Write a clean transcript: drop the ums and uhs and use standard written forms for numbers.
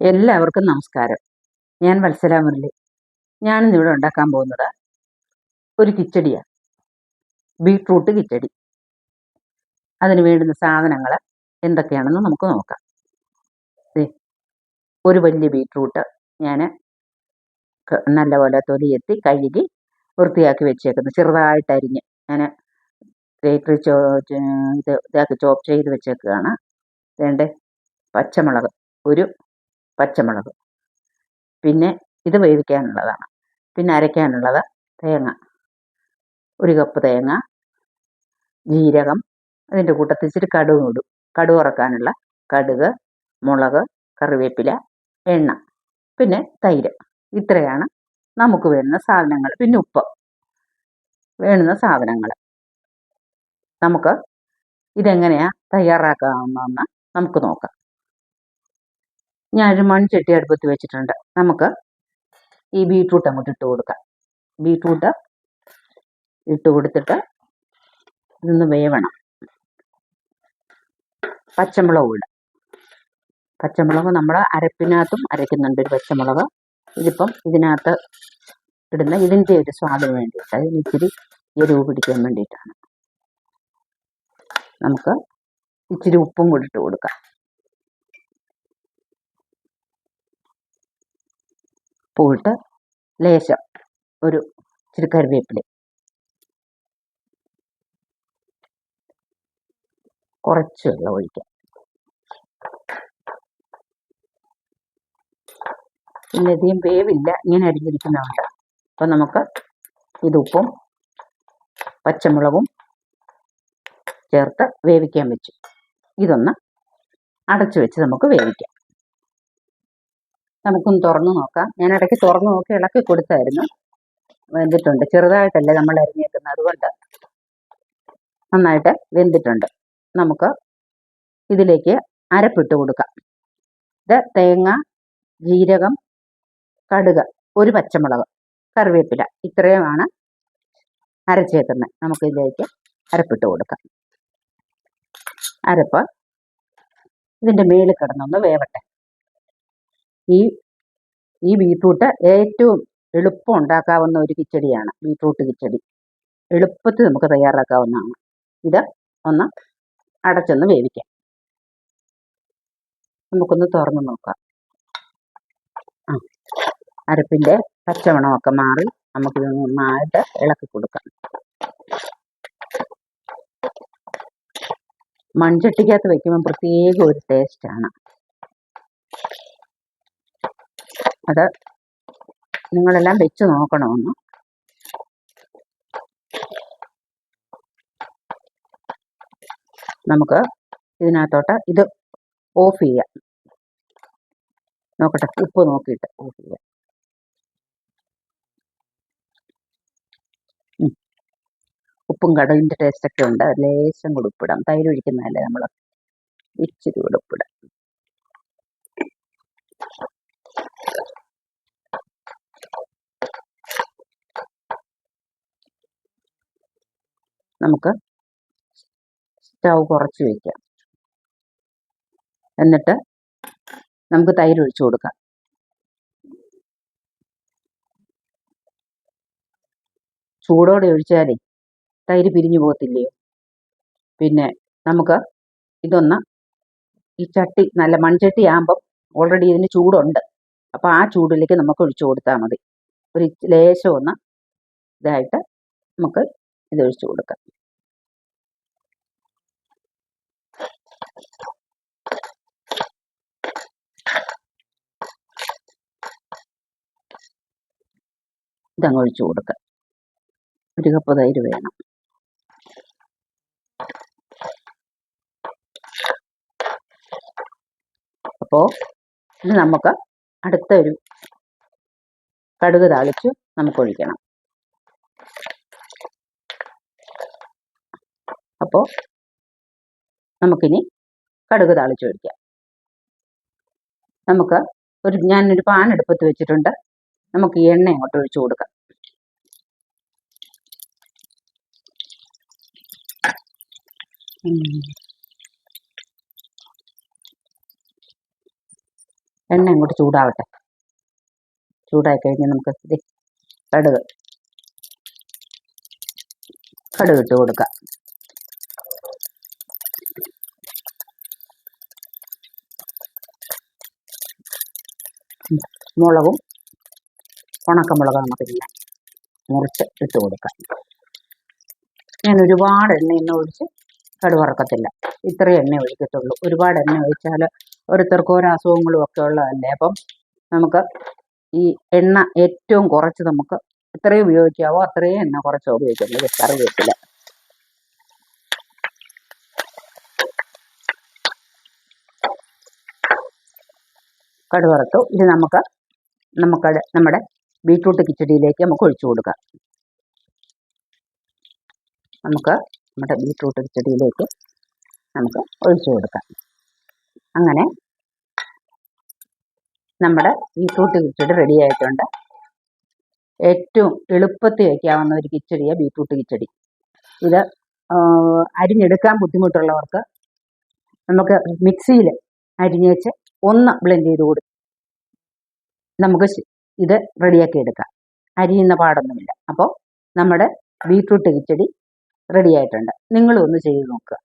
എല്ലാവർക്കും നമസ്കാരം. ഞാൻ വത്സല മുരളി. ഞാനിന്നിവിടെ ഉണ്ടാക്കാൻ പോകുന്നത് ഒരു കിച്ചടിയാണ്. ബീട്രൂട്ട് കിച്ചടി. അതിന് വേണ്ടുന്ന സാധനങ്ങൾ എന്തൊക്കെയാണെന്ന് നമുക്ക് നോക്കാം. ഒരു വലിയ ബീട്രൂട്ട് ഞാൻ നല്ലപോലെ തൊലിയെത്തി കഴുകി വൃത്തിയാക്കി വെച്ചേക്കുന്നു. ചെറുതായിട്ട് അരിഞ്ഞ് ഞാൻ ഗ്രേറ്റർ ഇതാക്കി ചോപ്പ് ചെയ്ത് വെച്ചേക്കുകയാണ്. വേണ്ട പച്ചമുളക്, ഒരു പച്ചമുളക്, പിന്നെ ഇത് വേവിക്കാനുള്ളതാണ്. പിന്നെ അരയ്ക്കാനുള്ളത് തേങ്ങ, ഒരു കപ്പ് തേങ്ങ, ജീരകം, അതിൻ്റെ കൂട്ടത്തിൽ ഇച്ചിരി കടുക് ഇടും. കടുക് വറക്കാനുള്ള കടുക്, മുളക്, കറിവേപ്പില, എണ്ണ, പിന്നെ തൈര്. ഇത്രയാണ് നമുക്ക് വേണ്ടുന്ന സാധനങ്ങൾ. പിന്നെ ഉപ്പ് വേണ്ടുന്ന സാധനങ്ങൾ. നമുക്ക് ഇതെങ്ങനെയാണ് തയ്യാറാക്കാമെന്ന് നമുക്ക് നോക്കാം. ഞാനൊരു മൺചട്ടി അടുപ്പത്ത് വെച്ചിട്ടുണ്ട്. നമുക്ക് ഈ ബീട്രൂട്ട് അങ്ങോട്ട് ഇട്ട് കൊടുക്കാം. ബീട്രൂട്ട് ഇട്ട് കൊടുത്തിട്ട് ഇതൊന്ന് വേവണം. പച്ചമുളക് ഇടാം. പച്ചമുളക് നമ്മൾ അരപ്പിനകത്തും അരയ്ക്കുന്നുണ്ട് ഒരു പച്ചമുളക്. ഇതിപ്പം ഇതിനകത്ത് ഇടുന്ന ഇതിൻ്റെ ഒരു സ്വാദിന് വേണ്ടിയിട്ട്, അതിന് ഇച്ചിരി എരിവ് പിടിക്കാൻ വേണ്ടിയിട്ടാണ്. നമുക്ക് ഇച്ചിരി ഉപ്പും കൂടി ഇട്ട് കൊടുക്കാം. ഉപ്പിട്ട് ലേശം ഒരു ഇച്ചിരി കറിവേപ്പില, കുറച്ച് വെള്ളം ഒഴിക്കാം. പിന്നെ അധികം വേവില്ല, ഇങ്ങനെ അരിഞ്ഞിരിക്കുന്നതുകൊണ്ട്. അപ്പം നമുക്ക് ഉപ്പും പച്ചമുളകും ചേർത്ത് വേവിക്കാൻ വെച്ചു. ഇതൊന്ന് അടച്ചു വെച്ച് നമുക്ക് വേവിക്കാം. നമുക്കൊന്ന് തുറന്നു നോക്കാം. ഞാൻ ഇടയ്ക്ക് തുറന്നു നോക്കി ഇളക്കി കൊടുത്തായിരുന്നു. വെന്തിട്ടുണ്ട്. ചെറുതായിട്ടല്ലേ നമ്മൾ അരിഞ്ഞേക്കുന്നത്, അതുകൊണ്ട് നന്നായിട്ട് വെന്തിട്ടുണ്ട്. നമുക്ക് ഇതിലേക്ക് അരപ്പിട്ട് കൊടുക്കാം. ഇത് തേങ്ങ, ജീരകം, കടുക്, ഒരു പച്ചമുളക്, കറിവേപ്പില, ഇത്രയുമാണ് അരച്ചേക്കുന്നത്. നമുക്കിതിലേക്ക് അരപ്പിട്ട് കൊടുക്കാം. അരപ്പ് ഇതിൻ്റെ മേളിൽ കിടന്നൊന്ന് വേവട്ടെ. ഈ ബീട്രൂട്ട് ഏറ്റവും എളുപ്പം ഉണ്ടാക്കാവുന്ന ഒരു കിച്ചടിയാണ് ബീട്രൂട്ട് കിച്ചടി. എളുപ്പത്തിൽ നമുക്ക് തയ്യാറാക്കാവുന്നതാണ്. ഇത് ഒന്ന് അടച്ചൊന്ന് വേവിക്കാം. നമുക്കൊന്ന് തുറന്ന് നോക്കാം. അരപ്പിൻ്റെ പച്ചമണമൊക്കെ മാറി നമുക്കിത് നന്നായിട്ട് ഇളക്കി കൊടുക്കാം. മൺചട്ടിക്കകത്ത് വയ്ക്കുമ്പോൾ പ്രത്യേക ഒരു ടേസ്റ്റാണ്. അത് നിങ്ങളെല്ലാം വെച്ച് നോക്കണമെന്ന്. നമുക്ക് ഇതിനകത്തോട്ട് ഇത് ഓഫ് ചെയ്യാം. നോക്കട്ടെ, ഉപ്പ് നോക്കിയിട്ട് ഓഫ് ചെയ്യാം. ഉപ്പും കടുകിൻ്റെ ടേസ്റ്റൊക്കെ ഉണ്ട്. ലേശം കൂടി ഉപ്പിടാം. തൈര് ഒഴിക്കുന്നതല്ലേ നമ്മൾ, ഇച്ചിരി കൂടെ ഉപ്പിടാം. നമുക്ക് സ്റ്റൗ കുറച്ച് വയ്ക്കാം. എന്നിട്ട് നമുക്ക് തൈര് ഒഴിച്ചു കൊടുക്കാം. ചൂടോടെ ഒഴിച്ചാലേ തൈര് പിരിഞ്ഞു പോകത്തില്ലയോ. പിന്നെ നമുക്ക് ഇതൊന്ന് ഈ ചട്ടി നല്ല മൺചട്ടി ആകുമ്പം ഓൾറെഡി ഇതിന് ചൂടുണ്ട്. അപ്പോൾ ആ ചൂടിലേക്ക് നമുക്ക് ഒഴിച്ചു കൊടുത്താൽ മതി. ഒരു ലേശം ഒന്ന് ഇതായിട്ട് നമുക്ക് ഇത് ഒഴിച്ചു കൊടുക്കാം. ഇതങ്ങ് ഒഴിച്ചു കൊടുക്കാം. ഒരു കപ്പ് തൈര് വേണം. അപ്പോൾ ഇത് നമുക്ക് അടുത്ത ഒരു കടുക് താളിച്ച് നമുക്ക് ഒഴിക്കണം. അപ്പോൾ നമുക്കിനി കടുക് താളിച്ച് ഒഴിക്കാം. നമുക്ക് ഞാനൊരു പാൻ അടുപ്പത്ത് വെച്ചിട്ടുണ്ട്. നമുക്ക് ഈ എണ്ണ അങ്ങോട്ട് ഒഴിച്ചു കൊടുക്കാം. എണ്ണ അങ്ങോട്ട് ചൂടാവട്ടെ. ചൂടായി കഴിഞ്ഞ് നമുക്ക് ഇത് കടുക് ഇട്ട് കൊടുക്കാം. മുളകും ഉണക്കമുളക് നമുക്കില്ല മുറിച്ച് ഇട്ട് കൊടുക്കാം. ഞാൻ ഒരുപാട് എണ്ണ ഒഴിച്ച് കടുക് വറക്കത്തില്ല. ഇത്രയും എണ്ണ ഒഴിക്കത്തുള്ളൂ. ഒരുപാട് എണ്ണ ഒഴിച്ചാൽ ഓരോരുത്തർക്കും ഓരോ അസുഖങ്ങളും ഒക്കെ ഉള്ളതല്ലേ. അപ്പം നമുക്ക് ഈ എണ്ണ ഏറ്റവും കുറച്ച് നമുക്ക് എത്രയും ഉപയോഗിക്കാവോ അത്രയും എണ്ണ കുറച്ച് ഉപയോഗിക്കുന്നത്. കറിവേപ്പില കടുക് വറുത്തു. ഇത് നമുക്ക് നമ്മുടെ ബീറ്റ്റൂട്ട് കിച്ചടിയിലേക്ക് നമുക്ക് ഒഴിച്ചു കൊടുക്കാം. നമ്മുടെ ബീറ്റ്റൂട്ട് കിച്ചടിയിലേക്ക് നമുക്ക് ഒഴിച്ചു കൊടുക്കാം. അങ്ങനെ നമ്മുടെ ബീറ്റ്റൂട്ട് കിച്ചടി റെഡി ആയിട്ടുണ്ട്. ഏറ്റവും എളുപ്പത്തിൽ വയ്ക്കാവുന്ന ഒരു കിച്ചടിയാണ് ബീറ്റ്റൂട്ട് കിച്ചടി. ഇത് അരിഞ്ഞെടുക്കാൻ ബുദ്ധിമുട്ടുള്ളവർക്ക് നമുക്ക് മിക്സിയിൽ അരിഞ്ഞേച്ച് ഒന്ന് ബ്ലെൻഡ് ചെയ്ത് കൊടുക്കും. നമുക്ക് ഇത് റെഡിയാക്കി എടുക്കാം. അരിയുന്ന പാടൊന്നുമില്ല. അപ്പോൾ നമ്മുടെ ബീറ്റ്റൂട്ട് കിച്ചടി റെഡി ആയിട്ടുണ്ട്. നിങ്ങളും ഒന്ന് ചെയ്ത് നോക്കുക.